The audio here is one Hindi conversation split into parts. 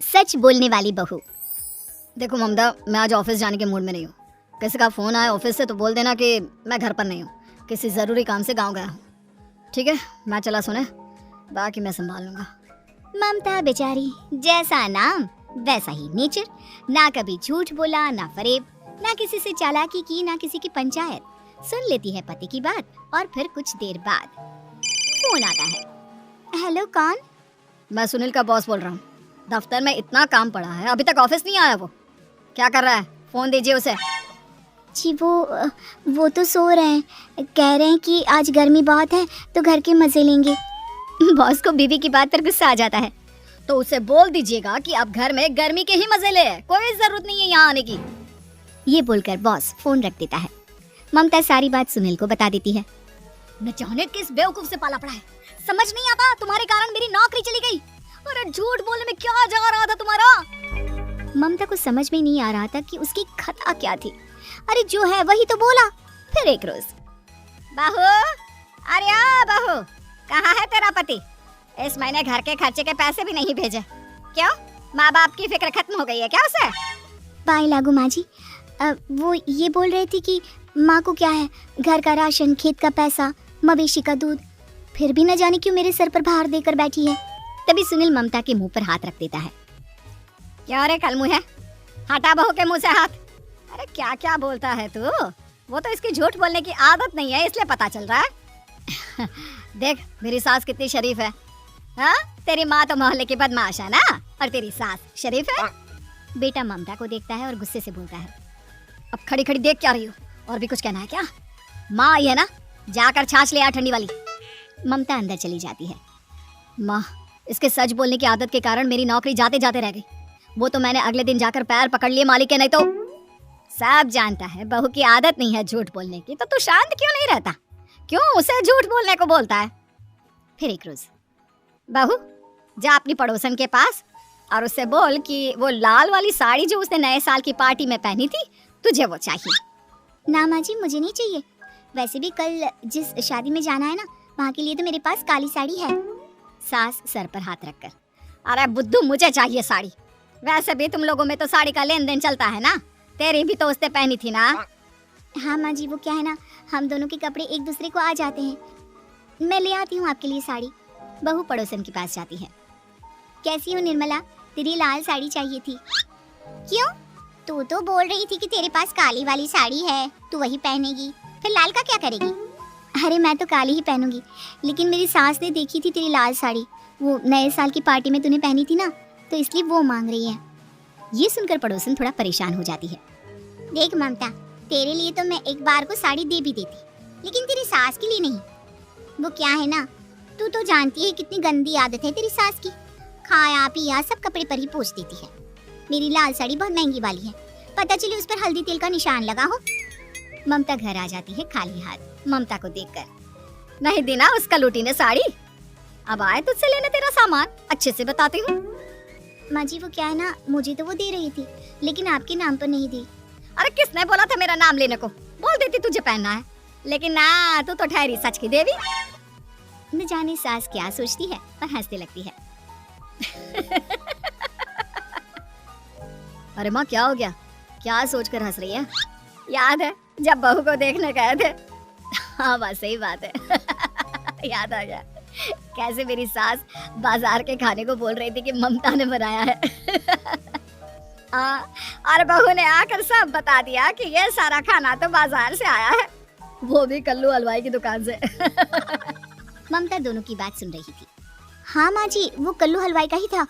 सच बोलने वाली बहू। देखो ममता, मैं आज ऑफिस जाने के मूड में नहीं हूँ। किसी का फोन आया ऑफिस से तो बोल देना कि मैं घर पर नहीं हूँ, किसी ज़रूरी काम से गांव गया हूँ। ठीक है, मैं चला सुने, बाकी मैं संभाल लूँगा। ममता बेचारी, जैसा नाम वैसा ही नेचर। ना कभी झूठ बोला, ना फरेब, ना किसी से चालाकी की, ना किसी की पंचायत। सुन लेती है पति की बात और फिर कुछ देर बाद फोन आता है। हेलो, कौन? मैं सुनील का बॉस बोल रहा हूँ। दफ्तर में इतना काम पड़ा है, अभी तक ऑफिस नहीं आया। वो क्या कर रहा है? फोन दीजिए उसे। जी वो तो सो रहे हैं, कह रहे हैं कि आज गर्मी बहुत है तो घर के मजे लेंगे। बॉस को बीवी की बात पर गुस्सा आ जाता है। तो उसे बोल दीजिएगा कि अब घर में गर्मी के ही मजे ले, कोई जरूरत नहीं है यहाँ आने की। ये बोलकर बॉस फोन रख देता है। ममता सारी बात सुनील को बता देती है। न जाने किस बेवकूफ से पाला पड़ा है, समझ नहीं आता। तुम्हारे कारण मेरी नौकरी चली गई। अरे झूठ बोलने में क्या जा रहा था तुम्हारा? ममता को समझ में नहीं आ रहा था कि उसकी खता क्या थी। अरे जो है वही तो बोला। फिर एक रोज, बहू, अरे बहू, कहाँ है तेरा पति? इस महीने घर के खर्चे के पैसे भी नहीं भेजे। क्यों, माँ बाप की फिक्र खत्म हो गई है क्या उसे? पाए लागू माँ जी, वो ये बोल रही थी कि माँ को क्या है, घर का राशन, खेत का पैसा, मवेशी का दूध, फिर भी न जाने क्यों मेरे सर पर भार देकर बैठी है। तभी सुनील ममता के मुंह पर हाथ रख देता है। क्या रे कलमुँह है, हटा बहू के मुंह से हाथ। अरे क्या क्या बोलता है तू? वो तो इसकी झूठ बोलने की आदत नहीं है, इसलिए पता चल रहा है। देख मेरी सास कितनी शरीफ है। हाँ, तेरी माँ तो मोहल्ले की बदमाश है ना, और तेरी सास शरीफ है। बेटा ममता को देखता है और गुस्से से बोलता है। अब खड़ी खड़ी देख क्या रही हो? और भी कुछ कहना है क्या? माँ आई है ना, जाकर छाछ ले आ ठंडी वाली। ममता अंदर चली जाती है। माँ, इसके सच बोलने की आदत के कारण मेरी नौकरी जाते जाते रह गई। वो तो मैंने अगले दिन जाकर पैर पकड़ लिए मालिक के, नहीं तो। सब जानता है बहू की आदत नहीं है झूठ बोलने की, तो तू शांत क्यों नहीं रहता? क्यों उसे झूठ बोलने को बोलता है? फिर एक रोज, बहू जा अपनी पड़ोसन के पास और उससे बोल कि वो लाल वाली साड़ी जो उसने नए साल की पार्टी में पहनी थी, तुझे वो चाहिए। ना माँ जी, मुझे नहीं चाहिए। वैसे भी कल जिस शादी में जाना है ना, वहाँ के लिए तो मेरे पास काली साड़ी है। सास सर पर हाथ रखकर, अरे बुद्धू, मुझे चाहिए साड़ी। वैसे भी तुम लोगों में तो साड़ी का लेन देन चलता है ना, तेरी भी तो उसने पहनी थी ना। हाँ माँ जी, वो क्या है ना, हम दोनों के कपड़े एक दूसरे को आ जाते हैं। मैं ले आती हूँ आपके लिए साड़ी। बहू पड़ोसन के पास जाती है। कैसी हो निर्मला, तेरी लाल साड़ी चाहिए थी। क्यों? तू तो बोल रही थी कि तेरे पास काली वाली साड़ी है, तू वही पहनेगी, फिर लाल का क्या करेगी? अरे मैं तो काली ही पहनूंगी, लेकिन मेरी सास ने देखी थी तेरी लाल साड़ी, वो नए साल की पार्टी में तूने पहनी थी ना, तो इसलिए वो मांग रही है। ये सुनकर पड़ोसन थोड़ा परेशान हो जाती है। देख ममता, तेरे लिए तो मैं एक बार को साड़ी दे भी देती, लेकिन तेरी सास के लिए नहीं। वो क्या है ना, तू तो जानती है कितनी गंदी आदत है तेरी सास की, खाया पिया सब कपड़े पर ही पोंछ देती है। मेरी लाल साड़ी बहुत महंगी वाली है, पता चले उस पर हल्दी तेल का निशान लगा हो। ममता घर आ जाती है खाली हाथ। ममता को देखकर, नहीं देना उसका लूटी ने साड़ी। अब आए तुझसे लेने तेरा सामान, अच्छे से बताती हूँ। माँ जी, वो क्या है ना, मुझे तो वो दे रही थी, लेकिन आपके नाम पर नहीं दी। अरे किसने बोला था मेरा नाम लेने को? बोल देती तुझे पहनना है, लेकिन ना, तू तो ठहरी सच की देवी। न जाने सास क्या सोचती है और हंसने लगती है। अरे माँ, क्या हो गया? क्या सोचकर हंस रही है? याद है जब बहू को देखने गए थे? हाँ बस सही बात है। याद आ गया कैसे मेरी सास बाजार के खाने को बोल रही थी कि ममता ने बनाया है। और बहू ने आकर सब बता दिया कि ये सारा खाना तो बाजार से आया है, वो भी कल्लू हलवाई की दुकान से। ममता दोनों की बात सुन रही थी। हाँ माँ जी, वो कल्लू हलवाई का ही था।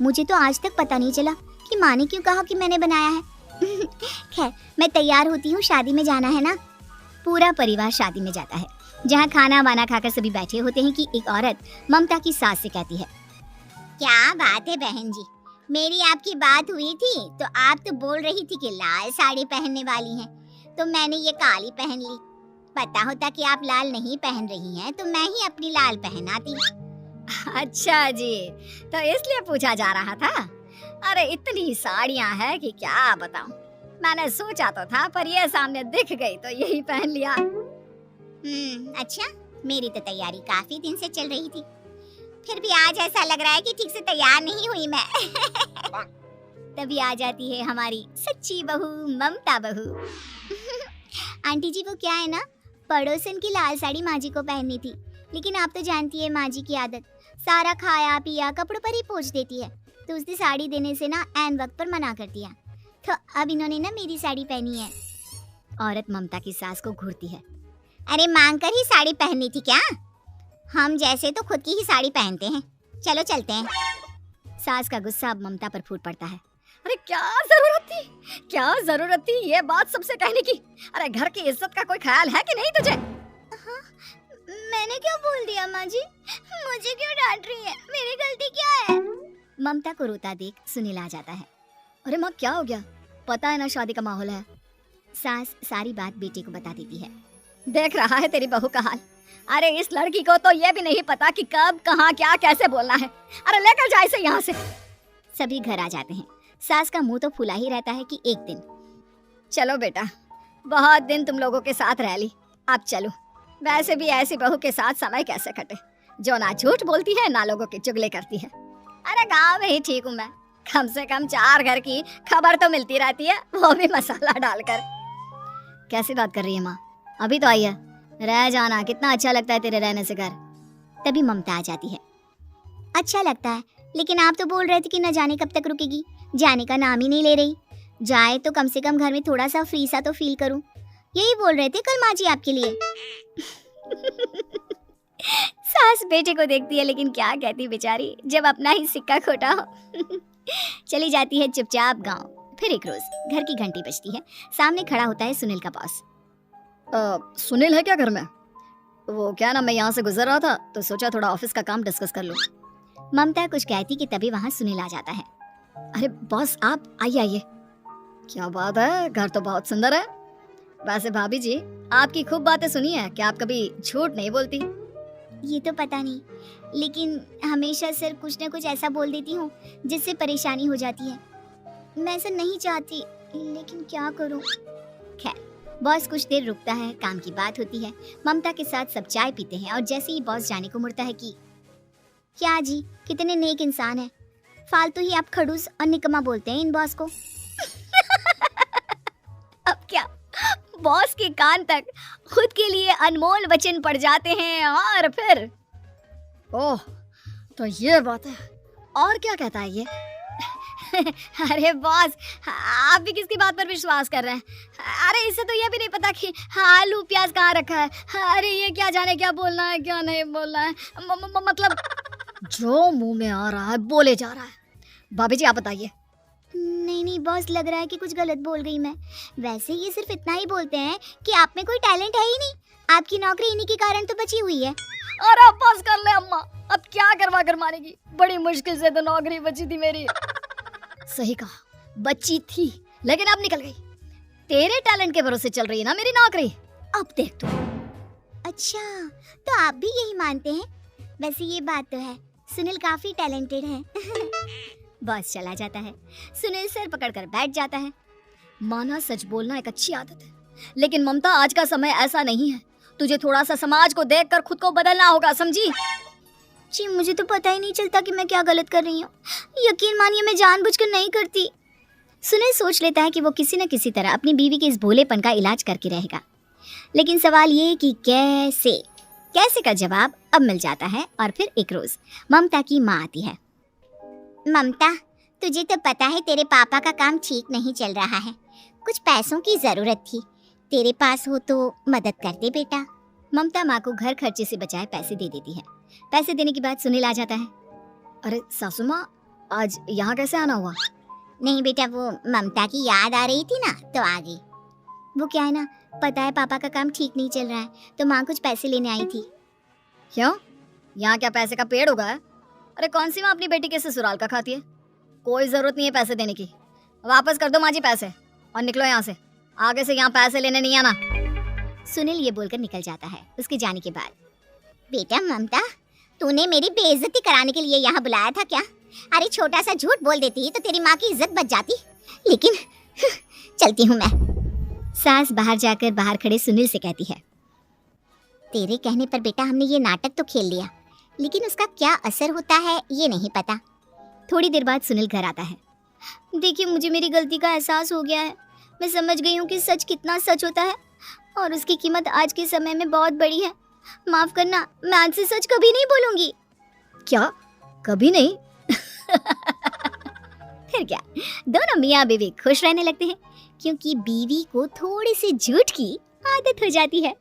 मुझे तो आज तक पता नहीं चला कि माँ ने क्यों कहा कि मैंने बनाया है। खैर, मैं तैयार होती हूँ, शादी में जाना है ना। पूरा परिवार शादी में जाता है, जहाँ खाना वाना खाकर सभी बैठे होते हैं कि एक औरत ममता की सास से कहती है, क्या बात है बहन जी, मेरी आपकी बात हुई थी तो आप तो बोल रही थी कि लाल साड़ी पहनने वाली हैं, तो मैंने ये काली पहन ली। पता होता कि आप लाल नहीं पहन रही हैं तो मैं ही अपनी लाल पहनाती। अच्छा जी, तो इसलिए पूछा जा रहा था। अरे इतनी साड़ियाँ हैं कि क्या बताऊं। मैंने सोचा तो था, पर ये सामने दिख गई तो यही पहन लिया। अच्छा, मेरी तो तैयारी काफी दिन से चल रही थी, फिर भी आज ऐसा लग रहा है कि ठीक से तैयार नहीं हुई मैं। तभी आ जाती है हमारी सच्ची बहू ममता बहू। आंटी जी वो क्या है ना, पड़ोसन की लाल साड़ी माँ जी को पहननी थी, लेकिन आप तो जानती है माँ जी की आदत, सारा खाया पिया कपड़ों पर ही पोंछ देती है, तो उसने साड़ी देने से ना ऐन वक्त पर मना कर दिया, तो अब इन्होंने ना मेरी साड़ी पहनी है। औरत ममता की सास को घूरती है, अरे मांग कर ही साड़ी पहननी थी क्या? हम जैसे तो खुद की ही साड़ी पहनते हैं, चलो चलते हैं। सास का गुस्सा अब ममता पर फूट पड़ता है। अरे क्या जरूरत थी ये बात सबसे कहने की? अरे घर की इज्जत का कोई ख्याल है कि नहीं तुझे? मैंने क्या बोल दिया माँ जी? मुझे क्यों डांट रही है? मेरी गलती क्या है? ममता को रोता देख सुनील आ जाता है। अरे माँ क्या हो गया? पता है ना शादी का माहौल है। सास सारी बात बेटे को बता देती है। देख रहा है तेरी बहू का हाल। अरे इस लड़की को तो ये भी नहीं पता कि कब कहाँ क्या कैसे बोलना है। अरे लेकर जा इसे यहाँ से। सभी घर आ जाते हैं। सास का मुंह तो फुला ही रहता है कि एक दिन। चलो बेटा, बहुत दिन तुम लोगों के साथ रह ली, अब चलो। वैसे भी ऐसी बहू के साथ समय कैसे कटे, जो ना झूठ बोलती है ना लोगों की चुगली करती है। अरे गाँव में ही ठीक हूँ मैं, कम से कम 4 घर की खबर तो मिलती रहती है, वो भी मसाला डालकर। कैसी बात कर रही है माँ? अभी तो आई है, रह जाना, कितना अच्छा लगता है तेरे रहने से घर। तभी ममता आ जाती है। अच्छा लगता है, लेकिन आप तो बोल रहे थे कि न जाने कब तक रुकेगी, जाने का नाम ही नहीं ले रही। जाए तो कम से कम घर में थोड़ा सा फ्री सा तो फील करूं, यही बोल रहे थे कल माँ जी आपके लिए। सास बेटे को देखती है, लेकिन क्या कहती बेचारी, जब अपना ही सिक्का खोटा हो। चली जाती है चुपचाप गांव। फिर एक रोज घर की घंटी बजती है। सामने खड़ा होता है सुनील का बॉस। सुनील है क्या घर में? वो क्या ना, मैं यहाँ से गुजर रहा था तो सोचा थोड़ा ऑफिस का काम डिस्कस कर लूं। ममता कुछ कहती कि तभी वहाँ सुनील आ जाता है। अरे बॉस आप आइए आइए। क्या बात है, घर तो बहुत सुंदर है। वैसे भाभी जी, आपकी खूब बातें सुनी है कि आप कभी झूठ नहीं बोलती। ये तो पता नहीं, लेकिन हमेशा सर कुछ न कुछ ऐसा बोल देती हूँ जिससे परेशानी हो जाती है। मैं ऐसा नहीं चाहती, लेकिन क्या करूँ। खैर बॉस कुछ देर रुकता है, काम की बात होती है। ममता के साथ सब चाय पीते हैं और जैसे ही बॉस जाने को मुड़ता है कि क्या जी, कितने नेक इंसान है, फालतू ही आप खड़ूस और निकम्मा बोलते हैं इन बॉस को। अब क्या, बॉस के कान तक खुद के लिए अनमोल वचन पड़ जाते हैं। और फिर ओह, तो ये बात है। और क्या कहता है ये? अरे बॉस, आप भी किसकी बात पर विश्वास कर रहे हैं? अरे इसे तो ये भी नहीं पता कि आलू प्याज कहाँ रखा है। अरे ये क्या जाने क्या बोलना है क्या नहीं बोलना है। मतलब जो मुंह में आ रहा है बोले जा रहा है। भाभी जी आप बताइए। नहीं बॉस, लग रहा है कि कुछ गलत बोल गई मैं। वैसे ये सिर्फ इतना ही बोलते हैं कि आप में कोई टैलेंट है ही नहीं, आपकी नौकरी इन्हीं के कारण तो बची हुई है। और अब बस कर ले अम्मा, अब क्या करवा कर मारेगी, बड़ी मुश्किल से तो नौकरी बची थी मेरी। सही कहा, बच्ची थी लेकिन अब निकल गई। तेरे टैलेंट के भरोसे चल रही है ना मेरी नौकरी, अब देख तू। अच्छा, तो आप भी यही मानते हैं? वैसे ये बात तो है, सुनील काफी टैलेंटेड है। बॉस चला जाता है। सुनील सर पकड़कर बैठ जाता है। माना सच बोलना एक अच्छी आदत है, लेकिन ममता आज का समय ऐसा नहीं है। तुझे थोड़ा सा समाज को देखकर खुद को बदलना होगा, समझी? जी मुझे तो पता ही नहीं चलता कि मैं क्या गलत कर रही हूँ। यकीन मानिए मैं जानबूझकर नहीं करती। सुनील सोच लेता है कि वो किसी न किसी तरह अपनी बीवी के इस भोलेपन का इलाज करके रहेगा, लेकिन सवाल ये कि कैसे का जवाब अब मिल जाता है। और फिर एक रोज ममता की माँ आती है। ममता, तुझे तो पता है तेरे पापा का काम ठीक नहीं चल रहा है, कुछ पैसों की जरूरत थी, तेरे पास हो तो मदद कर दे बेटा। ममता माँ को घर खर्चे से बचाए पैसे दे देती है। पैसे देने के बाद सुनील आ जाता है। अरे सासू माँ, आज यहाँ कैसे आना हुआ? नहीं बेटा, वो ममता की याद आ रही थी ना तो आ गई। वो क्या है ना, पता है पापा का काम ठीक नहीं चल रहा है, तो माँ कुछ पैसे लेने आई थी। क्यों, यहाँ क्या पैसे का पेड़ उगा है? अरे कौन सी माँ अपनी बेटी के ससुराल का खाती है? कोई जरूरत नहीं है पैसे देने की, वापस कर दो माँ जी पैसे और निकलो यहाँ से। आगे से यहाँ पैसे लेने नहीं आना। सुनील ये बोलकर निकल जाता है। उसके जाने के बाद, बेटा ममता, तूने मेरी बेइज्जती कराने के लिए यहाँ बुलाया था क्या? अरे छोटा सा झूठ बोल देती तो तेरी माँ की इज्जत बच जाती, लेकिन चलती हूँ मैं। सास बाहर जाकर बाहर खड़े सुनील से कहती है, तेरे कहने पर बेटा हमने ये नाटक तो खेल लिया, लेकिन उसका क्या असर होता है ये नहीं पता। थोड़ी देर बाद सुनील घर आता है। देखिए, मुझे मेरी गलती का एहसास हो गया है। मैं समझ गई हूँ कि सच कितना सच होता है और उसकी कीमत आज के समय में बहुत बड़ी है। माफ करना, मैं आज से सच कभी नहीं बोलूंगी। क्या? कभी नहीं? फिर क्या, दोनों मियाँ बीवी खुश रहने लगते हैं क्योंकि बीवी को थोड़ी सी झूठ की आदत हो जाती है।